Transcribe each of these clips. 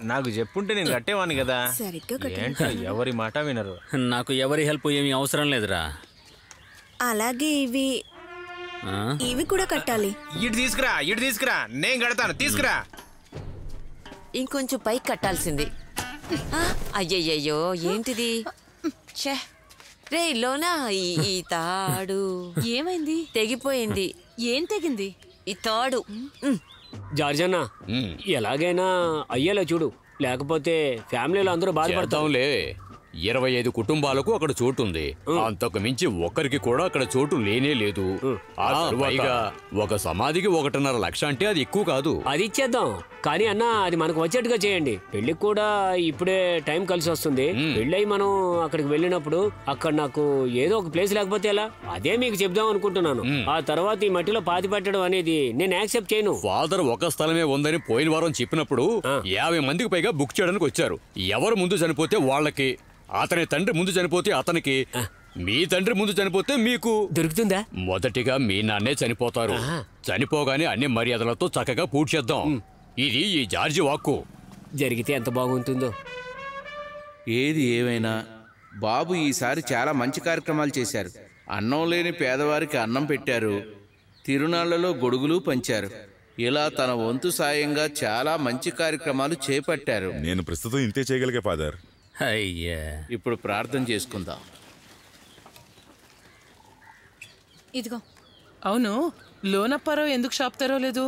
నాకు చెప్పుంటే నేను కట్టేవాడిని కదా. ఏంటో ఎవరి మాట వినరు. నాకు ఎవరి హెల్ప్ ఏమీ అవసరం లేదురా. అలాగే ఇవి కూడా కట్టాలి. ఇటు తీసుకురా నేను కడతాను. తీసుకురా. ఇంకొంచెం పైకి కట్టాల్సింది. అయ్యయ్యో ఏంటిది? రే లోనా ఈ తాడు ఏమైంది? తెగిపోయింది. ఏం తెగింది? ఈ తాడు. జార్జన్న ఎలాగైనా అయ్యేలా చూడు, లేకపోతే ఫ్యామిలీలో అందరూ బాధపడతాంలే. 25 కుటుంబాలకు అక్కడ చోటు ఉంది. అంతకు మించి ఒక్కరికి కూడా అక్కడ చోటు లేనే లేదు. పైగా ఒక సమాధికి 1.5 లక్ష అంటే అది ఎక్కువ కాదు. అది ఇచ్చేద్దాం, కానీ అన్న అది మనకు వచ్చేట్టుగా చేయండి. పెళ్లికి కూడా ఇప్పుడే టైం కలిసి వస్తుంది. పెళ్ళయి మనం అక్కడికి వెళ్ళినప్పుడు అక్కడ నాకు ఏదో ఒక ప్లేస్ లేకపోతే ఎలా? అదే మీకు చెప్దాం అనుకుంటున్నాను. ఆ తర్వాత ఈ మట్టిలో పాతి పెట్టడం అనేది నేను యాక్సెప్ట్ చేయను. ఫాదర్ ఒక స్థలమే ఉందని పోయిన వారం చెప్పినప్పుడు 50 మందికి పైగా బుక్ చేయడానికి వచ్చారు. ఎవరు ముందు చనిపోతే వాళ్ళకి, అతని తండ్రి ముందు చనిపోతే అతనికి, మీ తండ్రి ముందు చనిపోతే మీకు దొరుకుతుందా? మొదటిగా మీ నాన్నే చనిపోతారు. చనిపోగానే అన్ని మర్యాదలతో చక్కగా పూర్తి చేద్దాం. ఇది ఈ జార్జి వాక్కు. జరిగితే ఎంత బాగుంటుందో. ఏది ఏమైనా బాబు ఈసారి చాలా మంచి కార్యక్రమాలు చేశారు. అన్నం లేని పేదవారికి అన్నం పెట్టారు, తిరునాళ్లలో గొడుగులు పంచారు. ఇలా తన వంతు సాయంగా చాలా మంచి కార్యక్రమాలు చేపట్టారు. నేను ప్రస్తుతం ఇంతే చేయగలిగే ఫాదర్. అయ్యా, ఇప్పుడు ప్రార్థన చేసుకుందాం. ఇదిగో. అవును, లోనప్పారావు ఎందుకు షాప్ తెరవలేదు?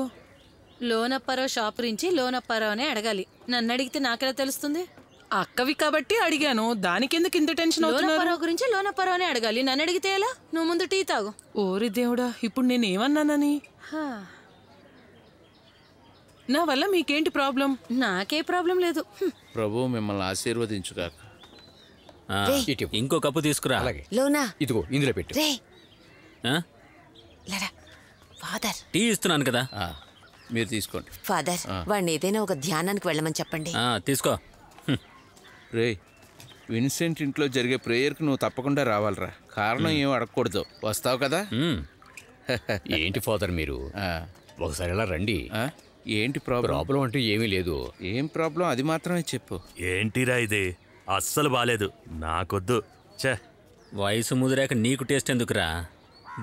లోనప్పారావు షాప్ గురించి లోనప్పారావు అనే అడగాలి. నన్ను అడిగితే నాకెలా తెలుస్తుంది? అక్కవి కాబట్టి అడిగాను. దానికెందుకు ఇంత టెన్షన్ అవుతున్నారు? లోనప్పారావు గురించి లోనప్పారావు అనే అడగాలి. నన్ను అడిగితే ఎలా? నువ్వు ముందు టీ తాగు. ఓరి దేవుడా, ఇప్పుడు నేనేమన్నానని? నా వల్ల మీకేంటి ప్రాబ్లం? నాకే ప్రాబ్లం లేదు. ప్రభు మిమ్మల్ని ఆశీర్వదించుగాక. ఇంకో కప్పు తీసుకురా. లోనా ఇదిగో ఇందులో పెట్టు. ఫాదర్ టీ ఇస్తున్నాను కదా, మీరు తీసుకోండి. ఫాదర్ వాడిని ఏదైనా ఒక ధ్యానానికి వెళ్ళమని చెప్పండి. తీసుకో. రే, విన్సెంట్ ఇంట్లో జరిగే ప్రేయర్కి నువ్వు తప్పకుండా రావాలరా. కారణం ఏం అడగకూడదు. వస్తావు కదా? ఏంటి ఫాదర్ మీరు ఒకసారి ఎలా రండి. ఏంటి ప్రాబ్లం అంటే ఏమీ లేదు. ఏం ప్రాబ్లం అది మాత్రమే చెప్పు. ఏంటిరా ఇది? అస్సలు బాలేదు, నాకొద్దు. చే, వయసు ముదిరాక నీకు టేస్ట్ ఎందుకురా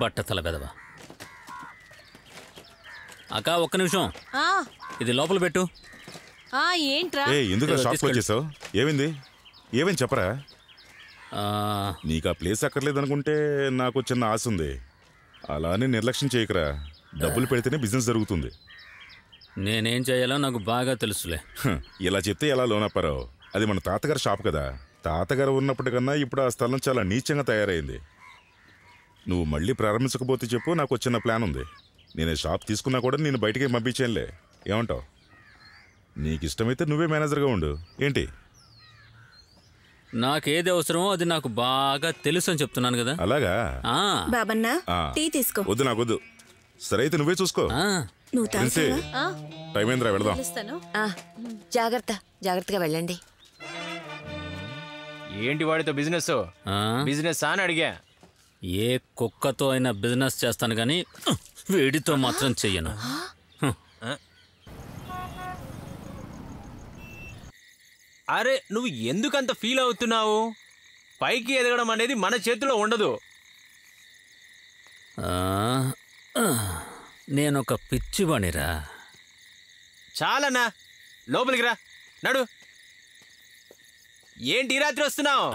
బట్టతల బెదవా. అక్క ఒక్క నిమిషం, ఇది లోపల పెట్టు. ఏంట్రా? ఎందుకు షాప్కి వచ్చేసావు? ఏమైంది? ఏమని చెప్పరా? నీకు ఆ ప్లేస్ అక్కర్లేదనుకుంటే నాకు చిన్న ఆశ ఉంది. అలానే నిర్లక్ష్యం చేయకరా. డబ్బులు పెడితేనే బిజినెస్ జరుగుతుంది. నేనేం చేయాలో నాకు బాగా తెలుసులే. ఇలా చెప్తే ఎలా లోనప్పారావు? అది మన తాతగారి షాప్ కదా. తాతగారు ఉన్నప్పటికన్నా ఇప్పుడు ఆ స్థలం చాలా నీచంగా తయారైంది. నువ్వు మళ్ళీ ప్రారంభించకపోతే చెప్పు, నాకు చిన్న ప్లాన్ ఉంది. నేను షాప్ తీసుకున్నా కూడా నేను బయటికి పంపించానులే. ఏమంటావు? నీకు ఇష్టమైతే నువ్వే మేనేజర్గా ఉండు. ఏంటి? నాకేది అవసరమో అది నాకు బాగా తెలుసు అని చెప్తున్నాను కదా. అలాగా? బాబన్నా టీ తీసుకో. వద్దు, నాకొద్దు. సరే అయితే నువ్వే చూసుకో. నువ్వు టైం అయిందిరా, వెళదాం. జాగ్రత్తగా వెళ్ళండి. ఏంటి వాడితో బిజినెస్ అని అడిగా. ఏ కుక్కతో అయినా బిజినెస్ చేస్తాను కానీ వీడితో మాత్రం చెయ్యను. అరే, నువ్వు ఎందుకంత ఫీల్ అవుతున్నావు? పైకి ఎదగడం అనేది మన చేతిలో ఉండదు. నేనొక పిచ్చివాణిరా. చాలన్నా, లోపలికి రా. నడు. ఏంటి రాత్రి వస్తున్నావు?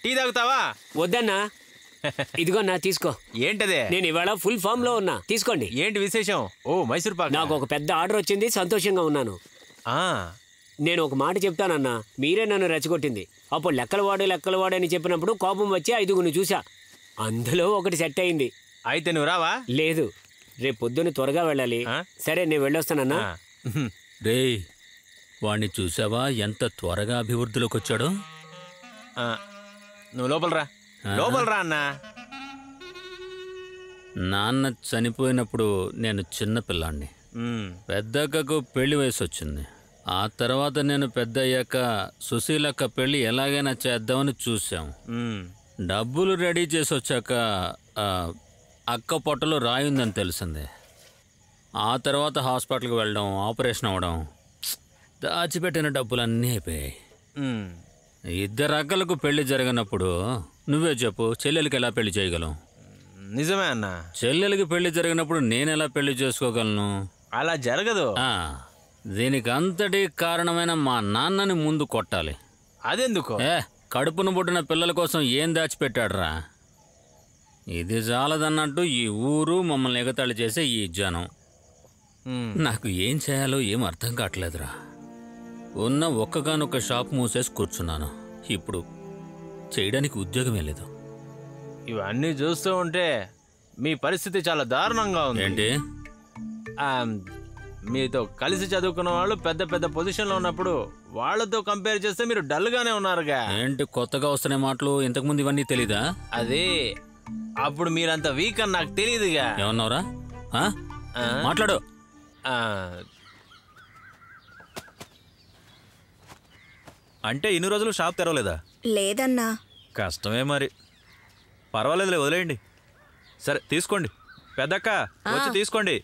టీ తాగుతావా? వద్దన్నా. ఇదిగో నా తీసుకో. ఏంటదే? నేను ఇవాళ ఫుల్ ఫామ్ లో ఉన్నా, తీసుకోండి. ఏంటి విశేషం? ఓ, మైసూర్ పాక్. నాకు ఒక పెద్ద ఆర్డర్ వచ్చింది, సంతోషంగా ఉన్నాను. నేను ఒక మాట చెప్తానన్నా, మీరే నన్ను రెచ్చగొట్టింది. అప్పుడు లెక్కలవాడు అని చెప్పినప్పుడు కోపం వచ్చి 5గురిని చూసా. అందులో ఒకటి సెట్ అయింది. అయితే నువ్వు రావా? లేదు, రేపు పొద్దున్న త్వరగా వెళ్ళాలి. సరే, నేను వెళ్ళొస్తానన్నా. రే, వాణ్ణి చూసావా ఎంత త్వరగా అభివృద్ధిలోకి వచ్చాడో? నువ్వు లోపలరా అన్నా. నాన్న చనిపోయినప్పుడు నేను చిన్నపిల్లాన్ని. పెద్దక్కకు పెళ్లి వయసు వచ్చింది. ఆ తర్వాత నేను పెద్ద అయ్యాక సుశీలక్క పెళ్లి ఎలాగైనా చేద్దామని చూసాం. డబ్బులు రెడీ చేసి వచ్చాక అక్క పొట్టలో రాయుందని తెలిసింది. ఆ తర్వాత హాస్పిటల్కి వెళ్ళడం, ఆపరేషన్ అవ్వడం, దాచిపెట్టిన డబ్బులన్నీ అయిపోయాయి. ఇద్దరు అక్కలకు పెళ్లి జరిగినప్పుడు నువ్వే చెప్పు, చెల్లెలకి ఎలా పెళ్లి చేయగలం? నిజమే అన్న. చెల్లెలకి పెళ్లి జరిగినప్పుడు నేనెలా పెళ్లి చేసుకోగలను? అలా జరగదు. దీనికి అంతటి కారణమైన మా నాన్నని ముందు కొట్టాలి. అదెందుకు? కడుపును పుట్టిన పిల్లల కోసం ఏం దాచిపెట్టాడురా? ఇది చాలదన్నట్టు ఈ ఊరు మమ్మల్ని ఎగతాళి చేసే ఈ జనం. నాకు ఏం చేయాలో ఏం అర్థం కావట్లేదురా. ఉన్న ఒక్కగానొక్క షాప్ మూసేసి కూర్చున్నాను. ఇప్పుడు చేయడానికి ఉద్యోగమే లేదు. ఇవన్నీ చూస్తూ ఉంటే మీ పరిస్థితి చాలా దారుణంగా ఉంది. ఏంటి? మీతో కలిసి చదువుకున్న వాళ్ళు పెద్ద పెద్ద పొజిషన్లో ఉన్నప్పుడు వాళ్ళతో కంపేర్ చేస్తే మీరు డల్గానే ఉన్నారుగా. ఏంటి కొత్తగా వస్తున్న మాటలు? ఇంతకుముందు ఇవన్నీ తెలీదా? అదే అప్పుడు మీరంత వీక్ అని నాకు తెలియదుగా. ఏమన్నావురా? మాట్లాడు. అంటే ఇన్ని రోజులు షాప్ తెరవలేదా? లేదన్నా. కష్టమే మరి. పర్వాలేదులే, వదిలేయండి. సరే తీసుకోండి పెద్దక్క, వచ్చి తీసుకోండి.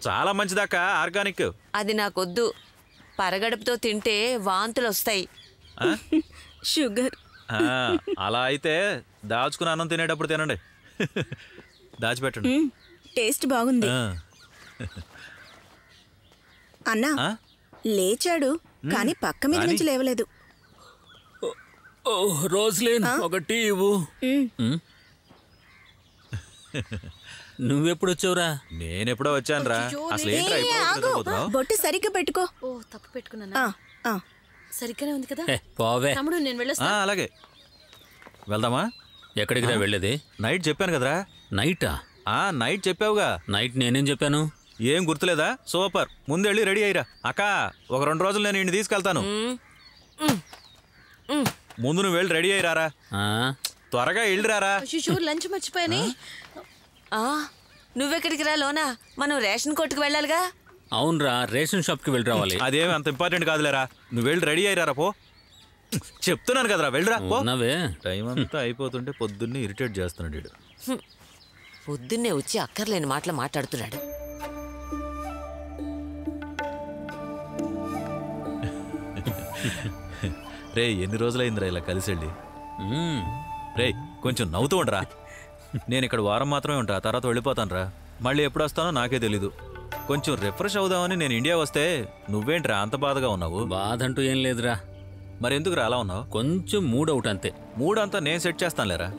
చాలా మంచిదక్క, ఆర్గానిక్. అది నాకొద్దు. పరగడుపుతో తింటే వాంతులు వస్తాయి. షుగర్. అలా అయితే దాచుకుని అన్నం తినేటప్పుడు తినండి. దాచిపెట్టండి. టేస్ట్ బాగుంది. అన్నా లేచాడు కానీ పక్క మీద నుంచి లేవలేదు. రోజ్లేన్, ఒక టీ ఇవ్వు. నువ్వెప్పుడు వచ్చావురా? నేనెప్పుడో వచ్చాను రా. అసలు ఏంట్రా బొట్టు సరిగ్గా పెట్టుకో. ఓ తప్పు పెట్టుకున్నా. సరిగ్గానే ఉంది కదా. పోవే తమ్ముడు, నేను వెళ్ళొస్తా. అలాగే వెళ్దామా? ఎక్కడికి రా వెళ్ళేది? నైట్ చెప్పాను కదరా. నైటా? నైట్ చెప్పావుగా. నైట్ నేనేం చెప్పాను? ఏం గుర్తులేదా? సూపర్, ముందెళ్ళి రెడీ అయ్యిరా. అక్క, ఒక 2 రోజులు నేను ఇంటిని తీసుకెళ్తాను. ముందు నువ్వు వెళ్ళి రెడీ అయ్యిరారా. త్వరగా వెళ్ళిరారా. లంచ్ మర్చిపోయాని. నువ్వెక్కడికి రా లోనా? మనం రేషన్ కొట్టుకు వెళ్ళాలిగా. అవునరా, రేషన్ షాప్కి వెళ్ళి రావాలి. అదేమి అంత ఇంపార్టెంట్ కాదులేరా. నువ్వు వెళ్ళి రెడీ అయ్యిరారా. పో, చెప్తున్నాను కదరా, వెళ్ళిరా. టైం అంతా అయిపోతుంటే పొద్దున్నే ఇరిటేట్ చేస్తున్నాడు. పొద్దున్నే వచ్చి అక్కర్లేని మాటలు మాట్లాడుతున్నాడు. రే, ఎన్ని రోజులైందిరా ఇలా కలిసి వెళ్ళి. రే, కొంచెం నవ్వుతూ ఉండరా. నేను ఇక్కడ వారం మాత్రమే ఉంటా, తర్వాత వెళ్ళిపోతాను రా. మళ్ళీ ఎప్పుడు వస్తానో నాకే తెలీదు. కొంచెం రిఫ్రెష్ అవుదామని నేను ఇండియా వస్తే నువ్వేంట్రా అంత బాధగా ఉన్నావు? బాధ అంటూ ఏం లేదురా. మరి ఎందుకురా అలా ఉన్నావు? కొంచెం మూడ్ అవుట్ అంతే. మూడ్ అంతా నేను సెట్ చేస్తాను లేరా.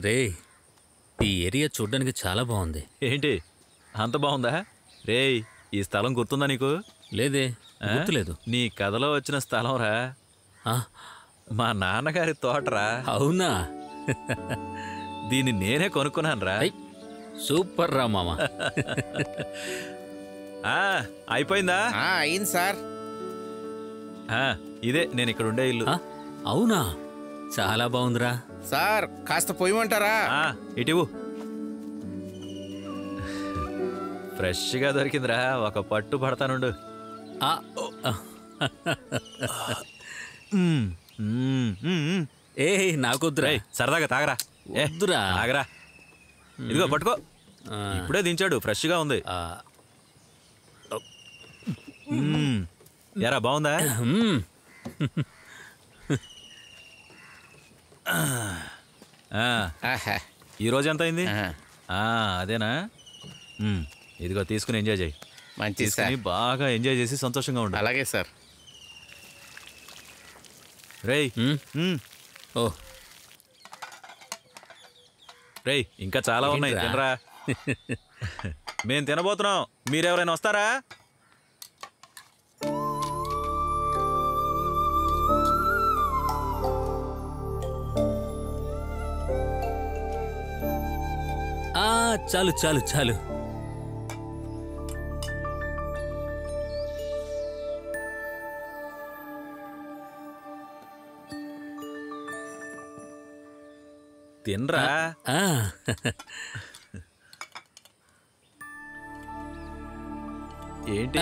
రే, ఈ ఏరియా చూడ్డానికి చాలా బాగుంది. ఏంటి అంత బాగుందా? రే, ఈ స్థలం గుర్తుందా నీకు? లేదే, గుర్తులేదు. నీ కథలో వచ్చిన స్థలం రా. మా నాన్నగారి తోటరా. అవునా? దీన్ని నేనే కొనుక్కున్నాను రా. సూపర్ రా మామ. అయిపోయిందా? అయింది సార్. ఇదే నేను ఇక్కడ ఉండే ఇల్లు. అవునా? చాలా బాగుందిరా. సార్ కాస్త పోయమంటారా? ఇటివు. ఫ్రెష్గా దొరికిందిరా, ఒక పట్టు పడతానుండు. ఏ నాకొద్దురా. సరదాగా తాగరా. వద్దురా. తాగరా. ఇదిగో పట్టుకో. ఇప్పుడే దించాడు, ఫ్రెష్గా ఉంది. ఎరా బాగుందా? ఈ రోజు ఎంత అయింది? అదేనా? ఇదిగో తీసుకుని ఎంజాయ్ చేయి. మంచి బాగా ఎంజాయ్ చేసి సంతోషంగా ఉండు. అలాగే సార్. రేయ్, రేయ్, ఇంకా చాలా ఉన్నాయి, తినరా. మేం తినబోతున్నాం, మీరెవరైనా వస్తారా? చాలు చాలు చాలు. తినరా. ఏంటి